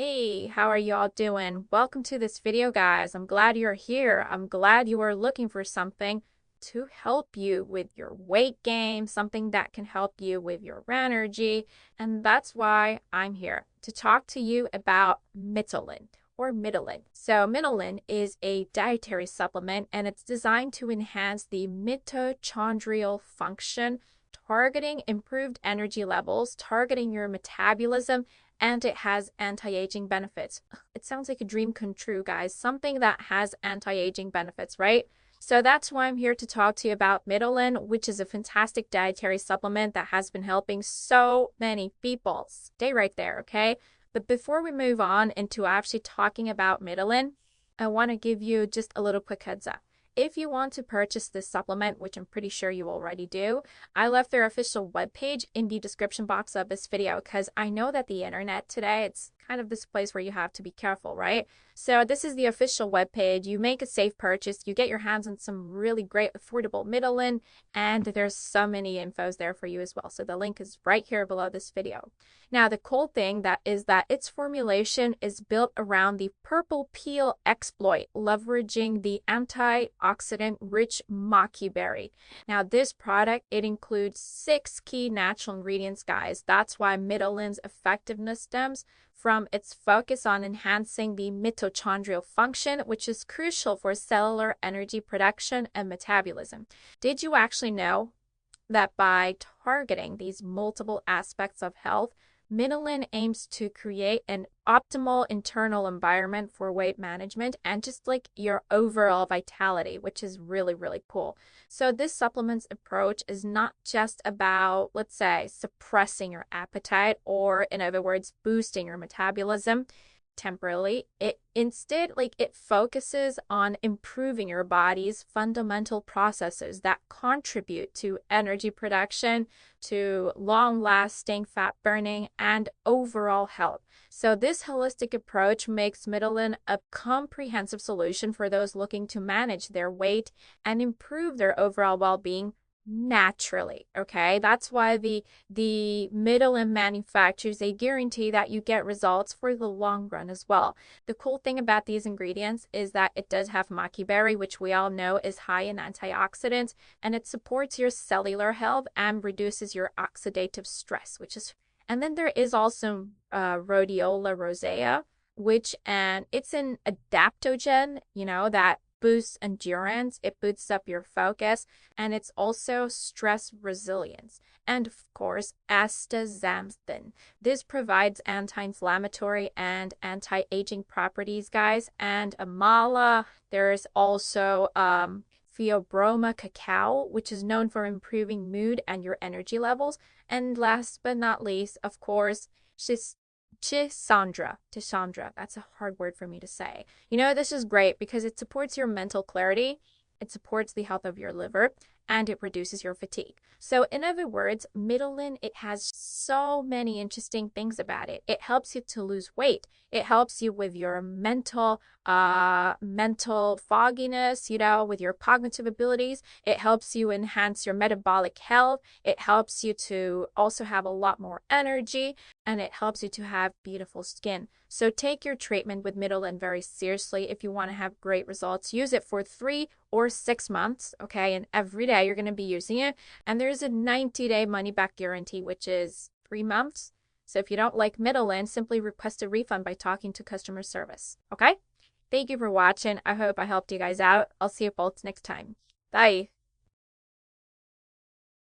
Hey, how are y'all doing? Welcome to this video, guys. I'm glad you're here. I'm glad you are looking for something to help you with your weight gain, something that can help you with your energy. And that's why I'm here to talk to you about Mitolyn or Mitolyn. So Mitolyn is a dietary supplement and it's designed to enhance the mitochondrial function, targeting improved energy levels, targeting your metabolism, and it has anti-aging benefits. It sounds like a dream come true, guys. Something that has anti-aging benefits, right? So that's why I'm here to talk to you about Mitolyn, which is a fantastic dietary supplement that has been helping so many people. Stay right there, okay? But before we move on into actually talking about Mitolyn, I want to give you just a little quick heads up. If you want to purchase this supplement, which I'm pretty sure you already do, I left their official webpage in the description box of this video because I know that the internet today, it's kind of this place where you have to be careful, right? So this is the official webpage. You make a safe purchase, you get your hands on some really great affordable Mitolyn, and there's so many infos there for you as well. So the link is right here below this video. Now, the cool thing that is that its formulation is built around the purple peel exploit, leveraging the antioxidant-rich maki berry. Now, this product, it includes 6 key natural ingredients, guys. That's why Mitolyn's effectiveness stems from its focus on enhancing the mitochondrial function, which is crucial for cellular energy production and metabolism. Did you actually know that by targeting these multiple aspects of health, Mitolyn aims to create an optimal internal environment for weight management and just like your overall vitality, which is really, really cool. So this supplements approach is not just about, let's say, suppressing your appetite or, in other words, boosting your metabolism temporarily. It instead, it focuses on improving your body's fundamental processes that contribute to energy production, to long-lasting fat burning, and overall health. So this holistic approach makes Mitolyn a comprehensive solution for those looking to manage their weight and improve their overall well-being naturally. Okay, that's why the Mitolyn manufacturers, they guarantee that you get results for the long run as well. The cool thing about these ingredients is that it does have maki berry, which we all know is high in antioxidants, and it supports your cellular health and reduces your oxidative stress, which is. And then there is also rhodiola rosea, which, and it's an adaptogen, that boosts endurance, it boosts up your focus, and it's also stress resilience. And of course, astaxanthin. This provides anti-inflammatory and anti-aging properties, guys. And amala, there's also Theobroma cacao, which is known for improving mood and your energy levels. And last but not least, of course, Chisandra. That's a hard word for me to say. This is great because it supports your mental clarity, it supports the health of your liver, and it reduces your fatigue. So in other words, Mitolyn, it has so many interesting things about it. It helps you to lose weight. It helps you with your mental fogginess, with your cognitive abilities. It helps you enhance your metabolic health. It helps you to also have a lot more energy, and it helps you to have beautiful skin. So take your treatment with Mitolyn very seriously. If you want to have great results, use it for 3 or 6 months, okay? And every day you're going to be using it. And there's a 90-day money-back guarantee, which is 3 months. So if you don't like Mitolyn, simply request a refund by talking to customer service, okay? Thank you for watching. I hope I helped you guys out. I'll see you both next time. Bye.